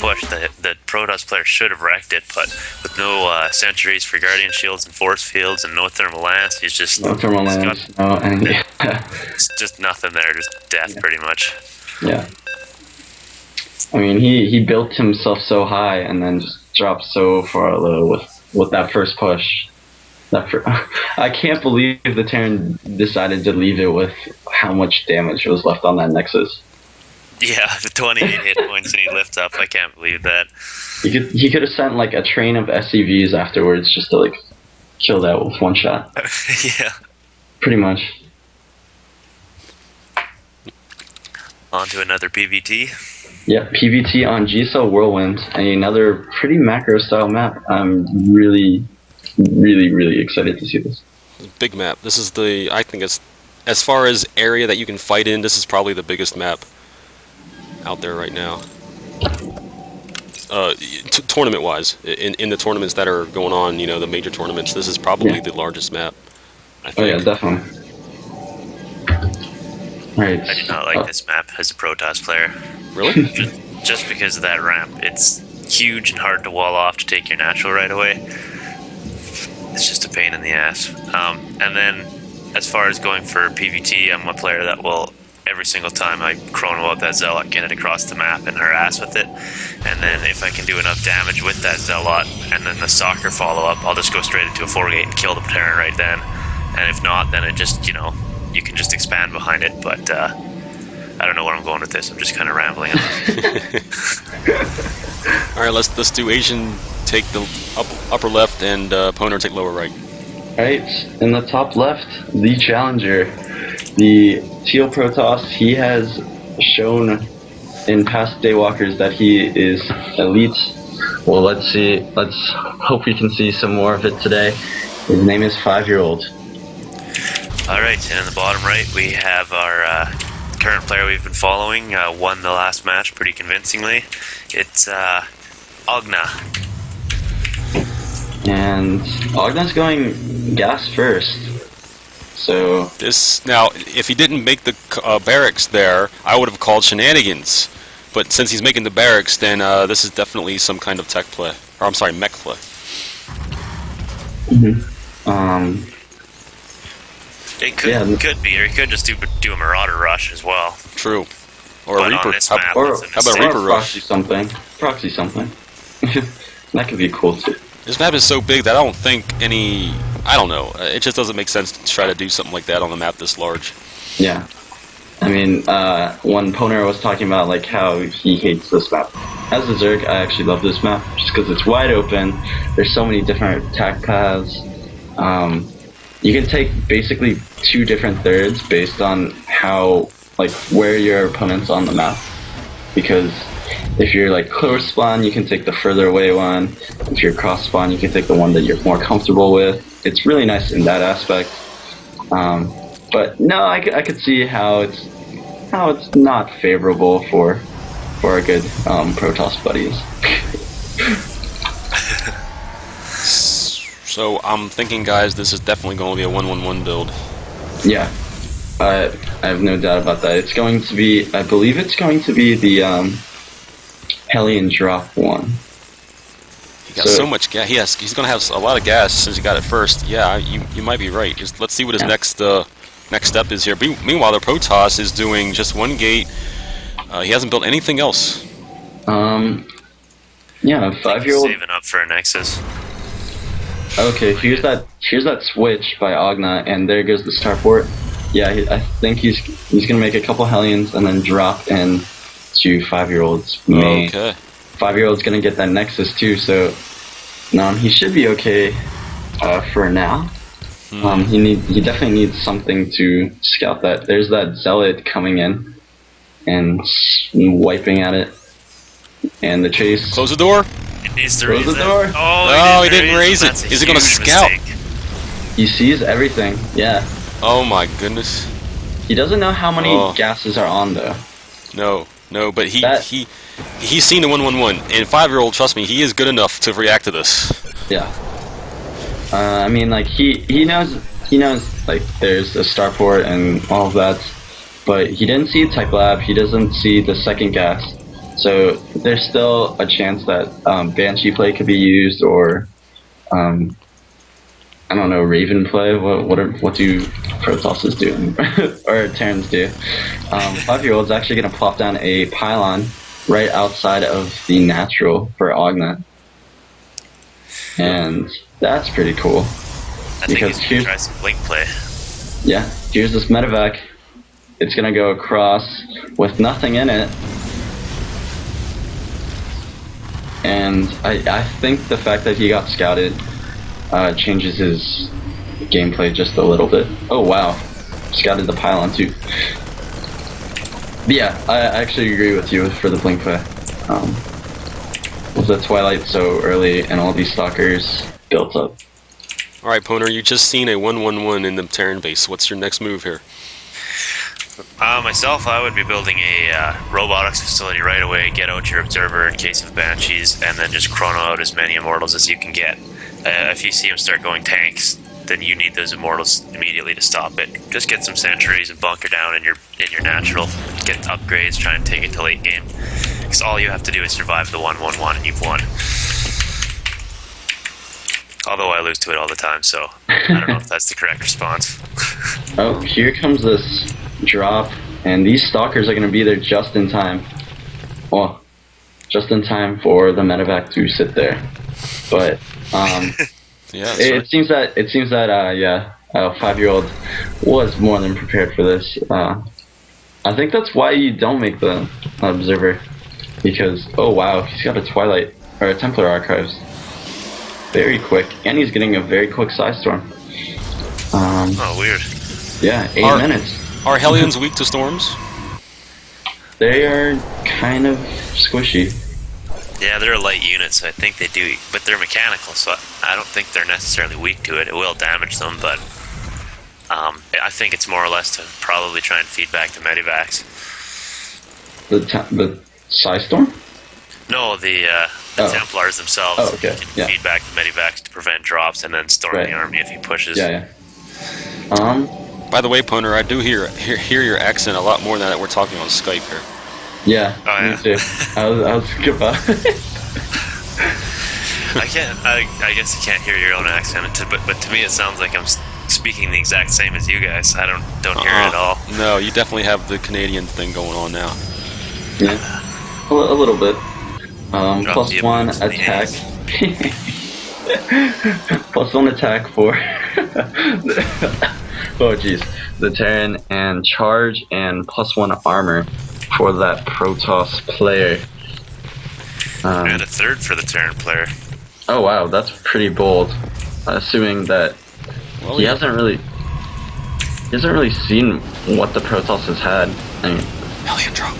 push, the Protoss player should have wrecked it, but with no sentries for Guardian Shields and Force Fields and no Thermal Lance, he's just... No Thermal Lance, no, and it's just nothing there, just death pretty much. Yeah. I mean, he built himself so high and then just dropped so far low with that first push. I can't believe the Terran decided to leave it with how much damage was left on that Nexus. Yeah, the 28 hit points and he lifts up. I can't believe that. He could have sent like a train of SCVs afterwards just to like kill that with one shot. Yeah. Pretty much. On to another PVT. Yeah, PVT on G-Cell Whirlwind, another pretty macro style map. I'm really excited to see this. Big map. This is I think it's, as far as area that you can fight in, this is probably the biggest map out there right now. Tournament-wise, in the tournaments that are going on, you know, the major tournaments, this is probably the largest map, I think. Oh yeah, definitely. Right. I do not like this map as a Protoss player. Really? Just because of that ramp. It's huge and hard to wall off to take your natural right away. It's just a pain in the ass. And then, as far as going for PVT, I'm a player that will, every single time I chrono out that Zealot, get it across the map and harass with it. And then if I can do enough damage with that Zealot, and then the Soccer follow-up, I'll just go straight into a 4-gate and kill the Terran right then. And if not, then it just, you know, you can just expand behind it, but I don't know where I'm going with this. I'm just kind of rambling. All right, let's do Asian take the upper left and Poner take lower right. Alright, in the top left, the challenger, the Teal Protoss. He has shown in past Daywalkers that he is elite. Well, let's see. Let's hope we can see some more of it today. His name is Five-Year-Old. Alright, and in the bottom right, we have our current player we've been following, won the last match pretty convincingly. It's Ogna. And Ogna's going gas first. So this, now, if he didn't make the barracks there, I would have called shenanigans. But since he's making the barracks, then this is definitely some kind of tech play. Or I'm sorry, mech play. It could be, or he could just do a Marauder rush as well. True. Or a Reaper. How about a Reaper rush? Proxy something. That could be cool too. This map is so big that I don't think I don't know. It just doesn't make sense to try to do something like that on a map this large. Yeah. I mean, when Poner was talking about like how he hates this map. As a Zerg, I actually love this map just because it's wide open. There's so many different attack paths. You can take basically 2 different thirds based on how, like, where your opponent's on the map. Because if you're like close spawn, you can take the further away one. If you're cross spawn, you can take the one that you're more comfortable with. It's really nice in that aspect. But no, I could see how it's not favorable for our good Protoss buddies. So I'm thinking, guys, this is definitely going to be a 1-1-1 build. Yeah, I have no doubt about that. It's going to be, I believe it's going to be the Hellion drop one. He got so much gas. He's going to have a lot of gas since he got it first. Yeah, you might be right. Just let's see what his next step is here. Meanwhile, the Protoss is doing just 1 gate. He hasn't built anything else. Yeah, 5-year-old saving up for a Nexus. Okay, here's that switch by Ogna, and there goes the starport. Yeah, I think he's gonna make a couple Hellions and then drop in to 5-year-old's main. Okay. 5-year-old's gonna get that Nexus too, so he should be okay for now. He definitely needs something to scout that. There's that Zealot coming in and wiping at it, and the chase. Close the door. It needs to Close raise the door. it. Oh, he didn't raise it. Is he gonna scout? Mistake. He sees everything. Yeah. Oh my goodness. He doesn't know how many gases are on though. No, but he's seen the 1-1-1, and 5-year-old, trust me, he is good enough to react to this. Yeah. I mean, like he knows like there's a starport and all of that, but he didn't see a tech lab. He doesn't see the second gas, So there's still a chance that Banshee play could be used, or I don't know, Raven play. What do Protosses do or Terrans do? 5-year-old's actually gonna plop down a pylon right outside of the natural for Ogna, and that's pretty cool. I think he's gonna try some blink play. Yeah, here's this medevac. It's gonna go across with nothing in it. And I think the fact that he got scouted changes his gameplay just a little bit. Oh wow, scouted the pylon too. But yeah, I actually agree with you for the blink play. With the twilight so early and all these stalkers built up. Alright, Poner, you just seen a 1-1-1 in the Terran base. What's your next move here? Myself, I would be building a robotics facility right away, get out your observer in case of banshees, and then just chrono out as many immortals as you can get. If you see them start going tanks, then you need those immortals immediately to stop it. Just get some sentries and bunker down in your natural, get upgrades, try and take it to late game. Because all you have to do is survive the 1-1-1 and you've won. Although I lose to it all the time, so I don't know if that's the correct response. Oh, here comes this drop, and these stalkers are going to be there just in time. Well, just in time for the medevac to sit there. But Yeah, it seems that 5-year-old was more than prepared for this. I think that's why you don't make the observer, because oh wow, he's got a Twilight or a Templar Archives. Very quick, and he's getting a very quick side storm. Oh, weird. Yeah, 8 minutes. Are Hellions weak to storms? They are kind of squishy. Yeah, they're a light unit, so I think they do, but they're mechanical, so I don't think they're necessarily weak to it. It will damage them, but I think it's more or less to probably try and feed back the medivacs. The side storm? No, the Templars themselves can feed back the medivacs to prevent drops and then storm the army if he pushes. Yeah. By the way, Poner, I do hear your accent a lot more now that we're talking on Skype here. Yeah, me too. I was goodbye. I guess you can't hear your own accent, but to me it sounds like I'm speaking the exact same as you guys. I don't hear it at all. No, you definitely have the Canadian thing going on now. Yeah, a little bit. +1 attack. +1 attack for oh jeez, the Terran, and charge, and +1 armor for that Protoss player. And a third for the Terran player. Oh wow, that's pretty bold. Assuming that he hasn't really seen what the Protoss has had. I mean, Hellion drop.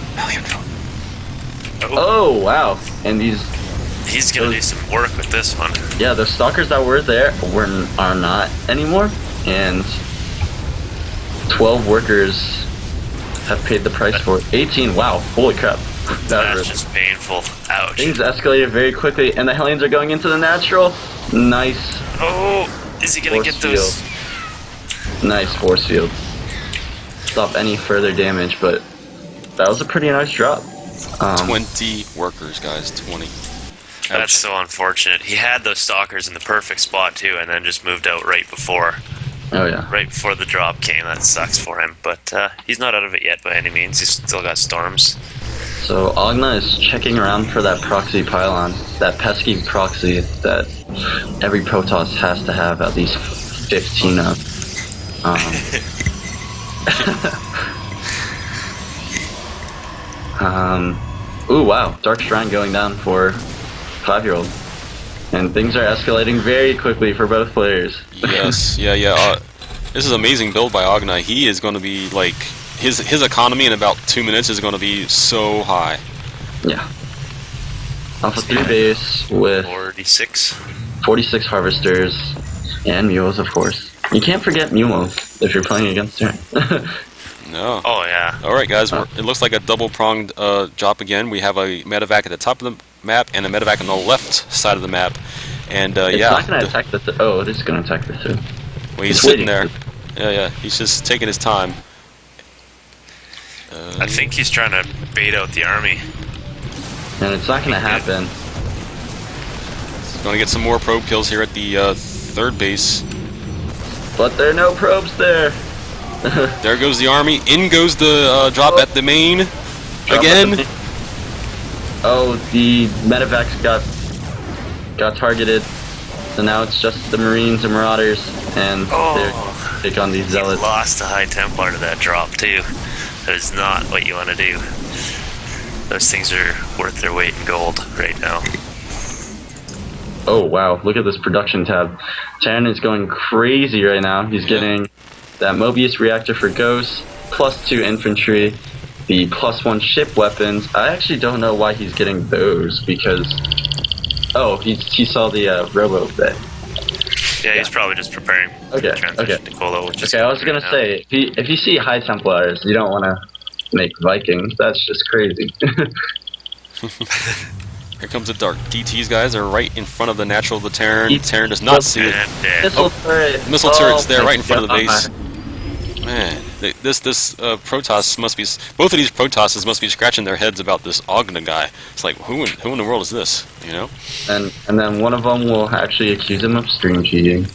oh wow, and he's gonna do some work with this one. Yeah, the stalkers that were there are not anymore, and 12 workers have paid the price for it. 18, wow, holy crap. That's just painful. Ouch. Things escalated very quickly, and the Hellions are going into the natural. Nice. Oh, is he gonna get those? Nice force field. Stop any further damage, but that was a pretty nice drop. 20 workers, guys, 20. That's so unfortunate. He had those stalkers in the perfect spot too, and then just moved out right before. Oh yeah. Right before the drop came. That sucks for him, but he's not out of it yet by any means. He's still got storms. So Ogna is checking around for that proxy pylon, that pesky proxy that every Protoss has to have at least 15 of. Ooh wow, Dark Shrine going down for 5-year-old. And things are escalating very quickly for both players. Yes, yeah. This is an amazing build by Ogna. He is going to be like his economy in about 2 minutes is going to be so high. Yeah. Alpha 3 base with 46 harvesters and mules, of course. You can't forget mules if you're playing against her. No. Oh yeah. All right, guys. It looks like a double-pronged drop again. We have a medevac at the top of the map and a medevac on the left side of the map. And it's not going to attack the oh, it is going to attack the third. Well, he's sitting there. Yeah. He's just taking his time. I think he's trying to bait out the army. And it's not going to happen. Going to get some more probe kills here at the third base. But there are no probes there. There goes the army. In goes the drop at the main. Again. Oh, the medevacs got targeted. So now it's just the Marines and Marauders, and they take on these You Zealots. lost a High Templar to that drop too. That is not what you want to do. Those things are worth their weight in gold right now. Oh wow, look at this production tab. Terran is going crazy right now. He's getting that Mobius reactor for Ghosts, +2 infantry, the +1 ship weapons. I actually don't know why he's getting those, because... Oh, he saw the robo bit. Yeah, he's probably just preparing for the transition to Colo, which is I was gonna say, if you see High Templars, you don't want to make Vikings. That's just crazy. Here comes the dark. DTs, guys, are right in front of the natural of the Terran. The Terran does not see it. Missile turret. Missile turret's there, right in front of the God. base. Man, this Protoss must be. Both of these Protosses must be scratching their heads about this Ogna guy. It's like, who in the world is this? You know? And then one of them will actually accuse him of stream cheating.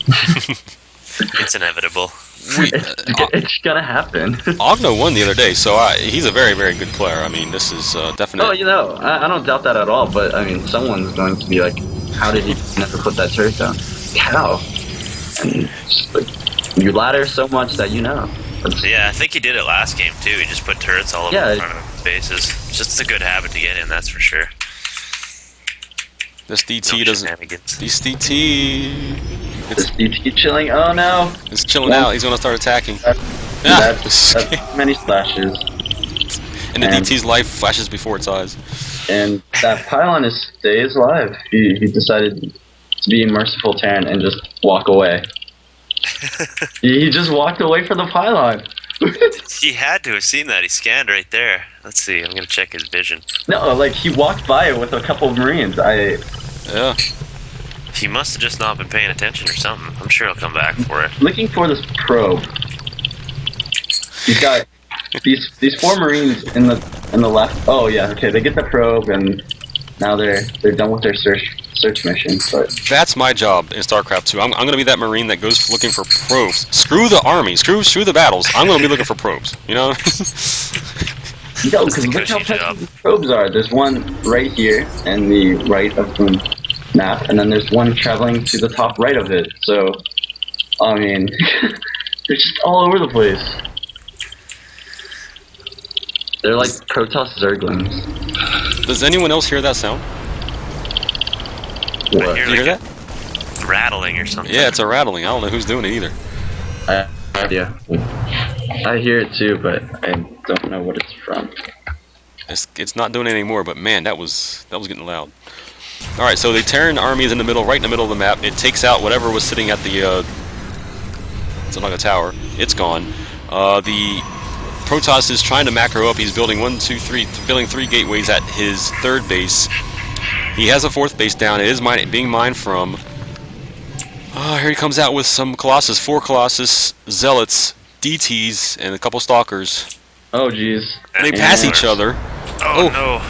It's inevitable. It's gonna happen. Ogna won the other day, so he's a very, very good player. I mean, this is definitely. Oh, you know, I don't doubt that at all. But I mean, someone's going to be like, "How did he never put that turret down? How?" And just, like, you ladder so much that you know. Yeah, I think he did it last game too. He just put turrets all over in front of his bases. It's just a good habit to get in, that's for sure. This DT No doesn't. shenanigans. This DT. This DT chilling. Oh no! It's chilling out. He's gonna start attacking. That's many splashes. And the DT's life flashes before its eyes. And that pylon stays alive. He decided to be a merciful Terran and just walk away. He just walked away from the pylon. He had to have seen that. He scanned right there. Let's see. I'm gonna check his vision. No, like he walked by it with a couple of Marines. Yeah. He must have just not been paying attention or something. I'm sure he'll come back for it. Looking for this probe. He's got these 4 Marines in the left. Oh yeah, okay. They get the probe and now they're done with their search mission. But That's my job in StarCraft 2. I'm gonna be that Marine that goes looking for probes. Screw the army. Screw the battles. I'm gonna be looking for probes. You know. no, because look how pesky these probes are. There's one right here in the right of the map, and then there's one traveling to the top right of it. So, I mean, they're just all over the place. They're like Protoss Zerglings. Does anyone else hear that sound? I What? hear Do you hear like that? a rattling or something. Yeah, it's a rattling. I don't know who's doing it either. I have no idea. I hear it too, but I don't know what it's from. It's not doing it anymore. But man, that was getting loud. All right, so the Terran army is in the middle, right in the middle of the map. It takes out whatever was sitting at the Zanaga Tower. It's gone. The Protoss is trying to macro up. He's building 3 gateways at his third base. He has a 4th base down. It is being mined from. Here he comes out with some Colossus, 4 Colossus, Zealots, DTs, and a couple Stalkers. Oh jeez. They pass each other. Oh no.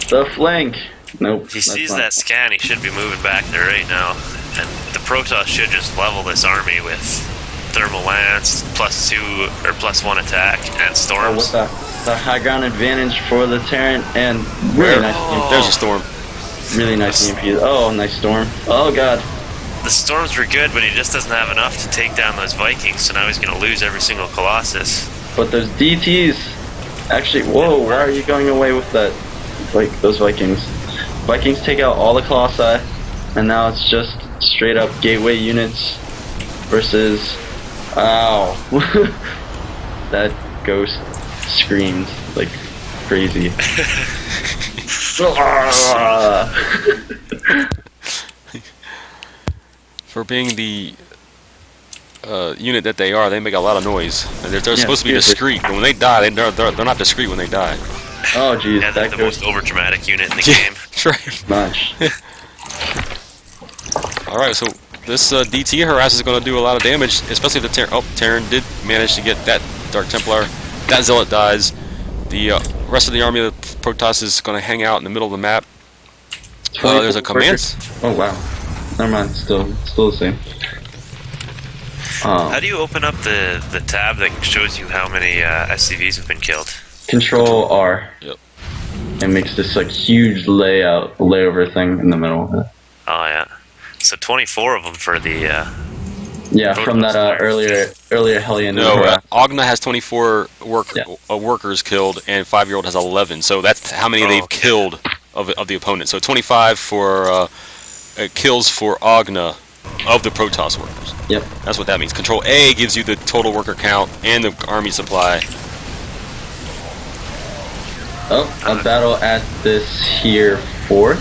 The flank. Nope. If he that's sees not- that scan, he should be moving back there right now. And the Protoss should just level this army with Thermal Lance, +2 or +1 attack, and Oh, Storms. with the high ground advantage for the Terran, and really nice. There's a storm. Really nice EMP. Oh, nice storm. Oh god. The Storms were good, but he just doesn't have enough to take down those Vikings, so now he's going to lose every single Colossus. But those DTs. Actually, whoa! Why are you going away with that? Like those Vikings. Vikings take out all the Colossi, and now it's just straight up gateway units versus. Ow! That ghost screamed like crazy. For being the unit that they are, they make a lot of noise. And they're supposed to be discreet, but when they die, they're not discreet when they die. Oh jeez, Yeah, they're that the most ghost overdramatic unit in the game. Right. much. Alright, so this DT harass is going to do a lot of damage, especially if the Terran did manage to get that Dark Templar. That Zealot dies. The rest of the army of the Protoss is going to hang out in the middle of the map. 24 There's a command. Oh wow. Never mind. Still the same. How do you open up the tab that shows you how many SCVs have been killed? Control R. Yep. It makes this like huge layover thing in the middle of it. Oh yeah. So 24 of them for the. Yeah, from that earlier Hellion. No, Ogna has 24 workers killed, and 5-year-old has 11. So that's how many they've killed of the opponent. So 25 for kills for Ogna of the Protoss workers. Yep. That's what that means. Control A gives you the total worker count and the army supply. Oh, a battle at this here 4th.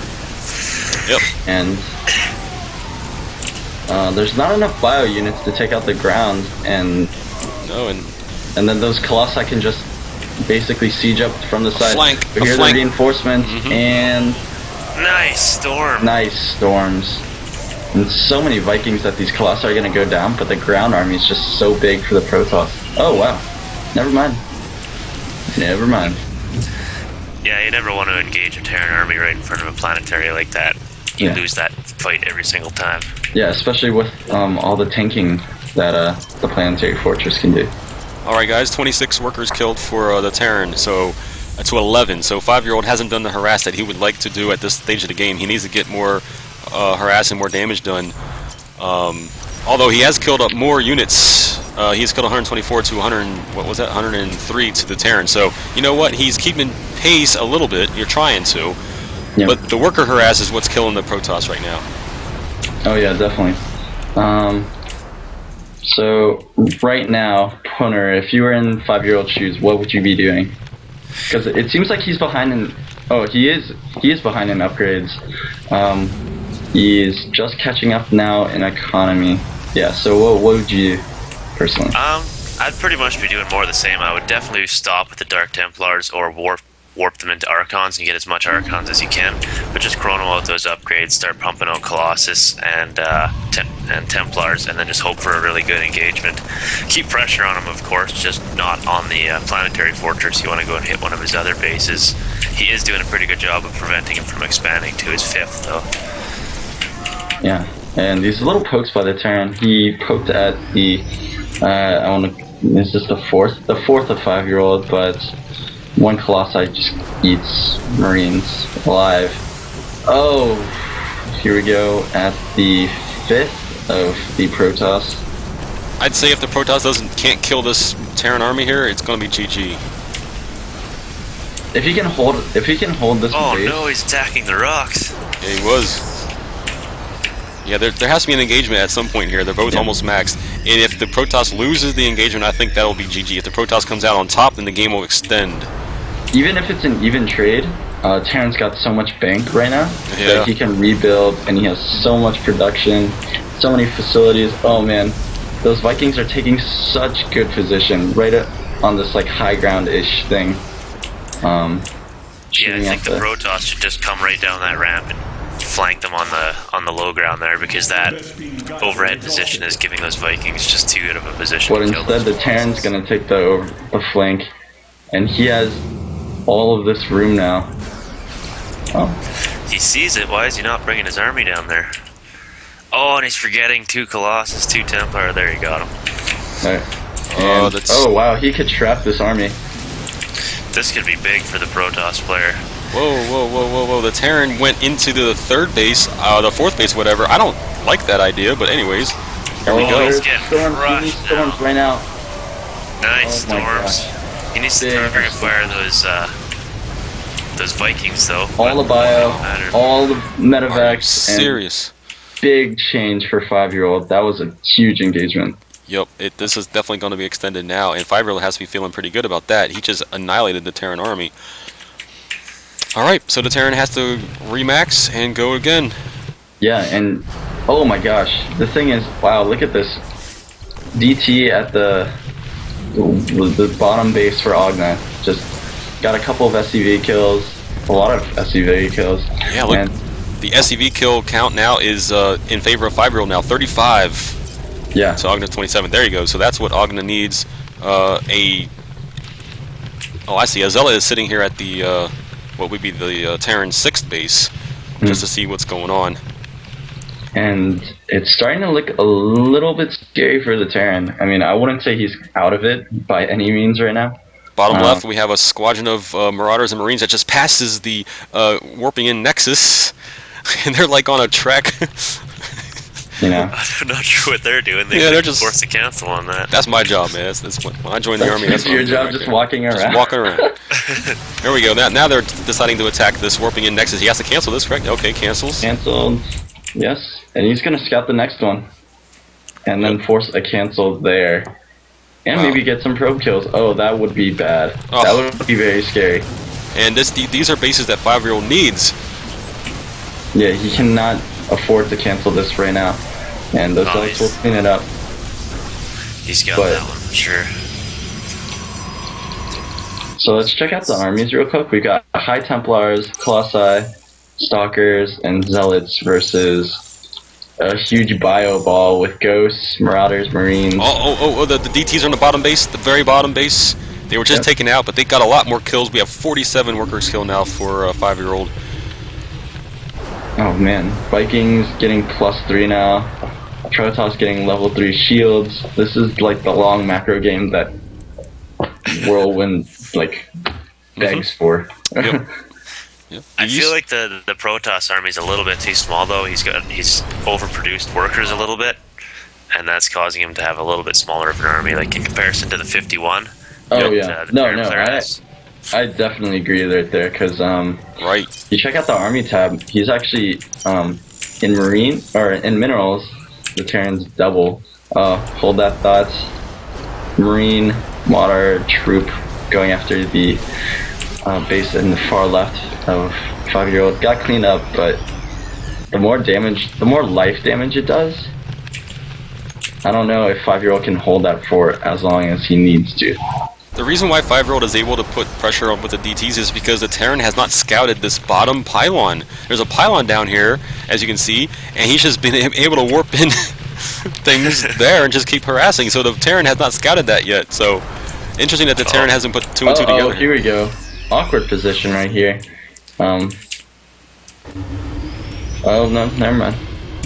Yep. And there's not enough bio units to take out the ground, and then those colossi can just basically siege up from the side. But here's the reinforcements and nice storms. And so many Vikings that these colossi are gonna go down, but the ground army is just so big for the Protoss. Oh wow, never mind. Yeah, you never want to engage a Terran army right in front of a planetary like that. You lose that fight every single time. Yeah, especially with all the tanking that the planetary fortress can do. Alright guys, 26 workers killed for the Terran, so to 11. So 5-year-old hasn't done the harass that he would like to do at this stage of the game. He needs to get more harass and more damage done. Although he has killed up more units. He's killed 124 to 103 to the Terran. So, you know what? He's keeping pace a little bit. You're trying to. Yep. But the worker harass is what's killing the Protoss right now. Oh yeah, definitely. So right now, Poner, if you were in 5-year-old shoes, what would you be doing? Because it seems like he's behind in. Oh, he is behind in upgrades. He is just catching up now in economy. Yeah. So what would you do, personally? I'd pretty much be doing more of the same. I would definitely stop with the Dark Templars or warp them into Archons and get as much Archons as you can, but just chrono out those upgrades, start pumping out Colossus and Templars, and then just hope for a really good engagement. Keep pressure on him, of course, just not on the planetary fortress. You want to go and hit one of his other bases. He is doing a pretty good job of preventing him from expanding to his 5th, though. Yeah, and these little pokes by the Terran, he poked at the, is this the 4th? The 4th of 5-year-old, but one Colossi just eats Marines alive. Oh, here we go at the 5th of the Protoss. I'd say if the Protoss can't kill this Terran army here, it's going to be GG. If he can hold this base. Oh no, he's attacking the rocks. Yeah, he was. Yeah, there has to be an engagement at some point here. They're both almost maxed. And if the Protoss loses the engagement, I think that'll be GG. If the Protoss comes out on top, then the game will extend. Even if it's an even trade, Terran's got so much bank right now that he can rebuild, and he has so much production, so many facilities. Oh man, those Vikings are taking such good position right on this like high ground-ish thing. Yeah, I think the Protoss should just come right down that ramp and flank them on the low ground there, because that overhead position is giving those Vikings just too good of a position. But instead, the Terran's gonna take the flank, and he has all of this room now. Oh. He sees it. Why is he not bringing his army down there? Oh, and he's forgetting 2 Colossus, 2 Templar. There, you got him. Right. Oh wow, he could trap this army. This could be big for the Protoss player. Whoa. The Terran went into the 3rd base, the 4th base, whatever. I don't like that idea, but anyways. Here we go. He's getting crushed now. Storms right now. Nice storms. He needs to target fire those Vikings, though. All the bio, all the medevacs, serious. Big change for 5-year-old. That was a huge engagement. Yep, this is definitely going to be extended now, and 5-year-old has to be feeling pretty good about that. He just annihilated the Terran army. Alright, so the Terran has to remax and go again. Yeah, and oh my gosh, the thing is, wow, look at this. DT at the bottom base for Ogna. Just got a couple of SCV kills, a lot of SCV kills. Yeah, look, and the SCV kill count now is in favor of 5-year-old now, 35. Yeah. So Ogna's 27. There you go. So that's what Ogna needs. Oh, I see. Azella is sitting here at the what would be the Terran 6th base, just to see what's going on. And it's starting to look a little bit scary for the Terran. I mean, I wouldn't say he's out of it by any means right now. Bottom left, we have a squadron of Marauders and Marines that just passes the warping in Nexus, and they're like on a trek. You know, I'm not sure what they're doing. They're just forced to cancel on that. That's my job, man. That's when I joined the army. That's your what I'm job, doing just right walking around. Just walking around. There we go. Now they're deciding to attack this warping in Nexus. He has to cancel this, correct? Okay, cancels. Canceled. Yes, and he's gonna scout the next one, and then force a cancel there, and maybe get some probe kills. Oh, that would be bad. Oh. That would be very scary. And these are bases that 5-year-old needs. Yeah, he cannot afford to cancel this right now, and those zealots will clean it up. He's got that one, sure. So let's check out the armies real quick. We got High Templars, Colossi, Stalkers, and Zealots versus a huge bio ball with Ghosts, Marauders, Marines. The DTs are on the bottom base, the very bottom base. They were just taken out, but they got a lot more kills. We have 47 workers killed now for a 5-year-old. Oh man, Vikings getting +3 now. Protoss getting level 3 shields. This is like the long macro game that Whirlwind like begs for. Yep. I feel like the Protoss army's a little bit too small though. He's overproduced workers a little bit, and that's causing him to have a little bit smaller of an army, like in comparison to the 51. Oh yeah, no, I definitely agree right there, because right. You check out the army tab. He's actually in marine or in minerals. The Terran's double. Hold that thoughts. Marine, Marauder, troop going after the base in the far left of 5-year-old. Got cleaned up, but the more life damage it does. I don't know if 5-year-old can hold that for as long as he needs to. The reason why 5-year-old is able to put pressure on with the DTs is because the Terran has not scouted this bottom pylon. There's a pylon down here, as you can see, and he's just been able to warp in things there and just keep harassing. So the Terran has not scouted that yet. So interesting that the Terran hasn't put 2 and 2 together. Oh, here we go. Awkward position right here. Oh no, never mind.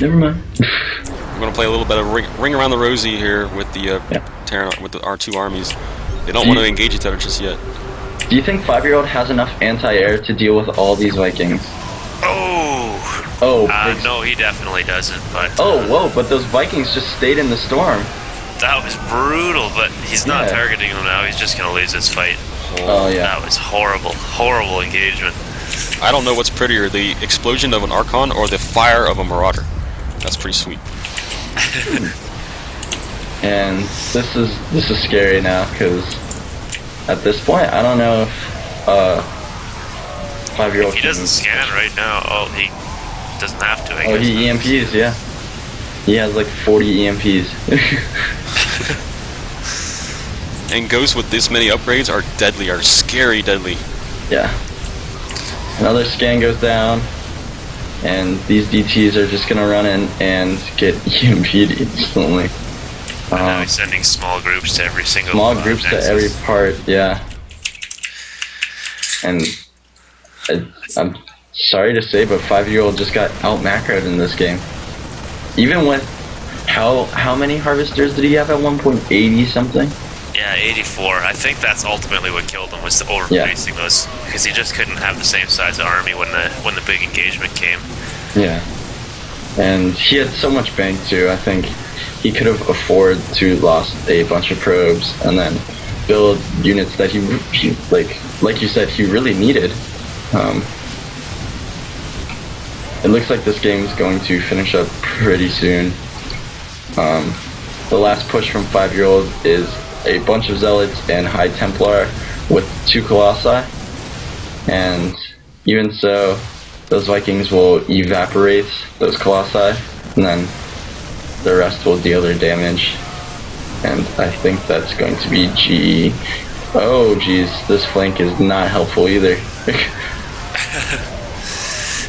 Never mind. We're gonna play a little bit of ring around the rosy here with the Terran, with our 2 armies. They don't want to engage each other just yet. Do you think 5-year-old has enough anti-air to deal with all these Vikings? No, he definitely doesn't. But whoa! But those Vikings just stayed in the storm. That was brutal. But he's not targeting them now. He's just gonna lose this fight. Oh yeah. That was horrible engagement. I don't know what's prettier, the explosion of an Archon or the fire of a Marauder. That's pretty sweet. And this is scary now, because at this point I don't know if 5-year-old. He doesn't scan right now. Oh, he doesn't have to. I guess. He EMPs, yeah. He has like 40 EMPs. And Ghosts with this many upgrades are deadly, are scary deadly. Yeah. Another scan goes down, and these DTs are just gonna run in and get EMP'd instantly. Now he's sending small groups to every single groups to every part, yeah. And I'm sorry to say, but 5-year-old just got out-macroed in this game. Even with how many harvesters did he have at one point? 80 something? Yeah, 84. I think that's ultimately what killed him, was the overproducing those, because he just couldn't have the same size of army when the big engagement came. Yeah. And he had so much bank too. I think he could have afforded to lost a bunch of probes and then build units that he like you said, he really needed. It looks like this game is going to finish up pretty soon. The last push from 5-year-old is a bunch of Zealots and High Templar with 2 Colossi, and even so, those Vikings will evaporate those Colossi, and then the rest will deal their damage, and I think that's going to be GE. Oh geez, this flank is not helpful either.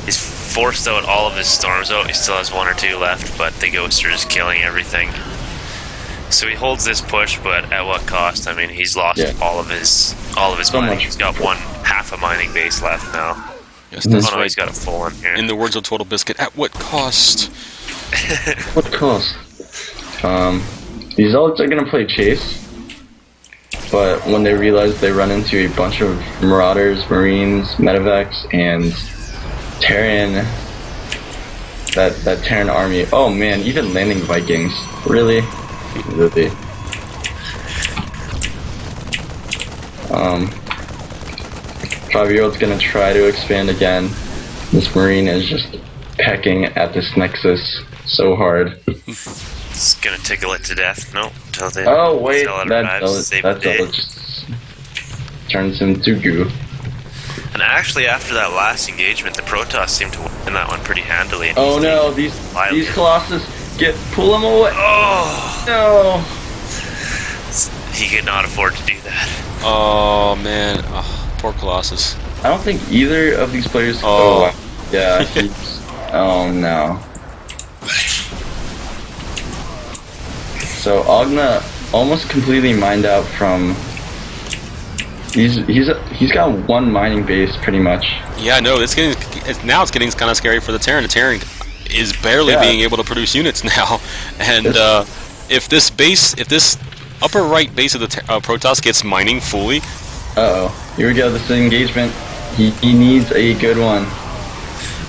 He's forced out all of his storms out. He still has 1 or 2 left, but the Ghosts are just killing everything. So he holds this push, but at what cost? I mean, he's lost all of his So mining. much. He's got half a mining base left now. Yes, that's Oh no, right. he's got a full one here. In the words of Total Biscuit, at what cost? What cost? These Zealots are gonna play chase, but when they realize they run into a bunch of Marauders, Marines, Medevacs, and Terran, that Terran army. Oh man, even landing Vikings. Really? Really? 5-year-old's gonna try to expand again. This Marine is just pecking at this Nexus so hard. It's gonna tickle it to death. No, until they Oh wait, Zealot that arrives to Zealot, save the day. just turns into goo. And actually, after that last engagement, the Protoss seemed to win that one pretty handily. And Oh he's no, taking these lively. Colossus pull him away. Oh, No. he could not afford to do that. Oh man, oh, poor Colossus. I don't think either of these players. Oh. Wow. Yeah. Oh no. So Ogna almost completely mined out from. He's got one mining base pretty much. Yeah, no, now it's getting kind of scary for the Terran. The Terran is barely being able to produce units now, and if this upper right base of the Protoss gets mining fully. Here we go. This engagement. He needs a good one.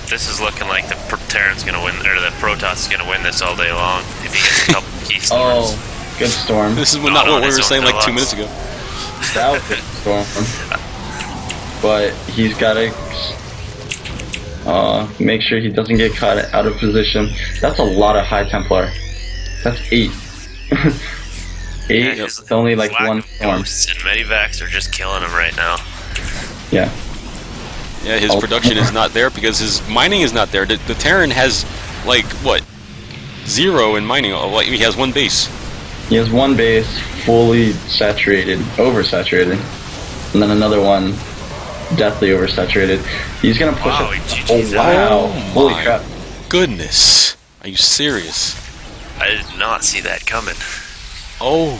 This is looking like the Terran's gonna win, or the Protoss is gonna win this all day long if he gets a couple key storms. Oh, good storm. This is not Not what on we his were own saying like 2 deluxe. minutes ago. That was a good storm. But he's got to make sure he doesn't get caught out of position. That's a lot of High Templar. That's 8. 8 his is only like lack one of storm. ghosts and Medivacs are just killing him right now. Yeah. Yeah, his production is not there because his mining is not there. The Terran has like what, 0 in mining. Like he has one base. He has one base fully saturated, oversaturated, and then another one deathly oversaturated. He's gonna push Wow, it. he Oh GG's wow! Oh Holy my crap! goodness, are you serious? I did not see that coming. Oh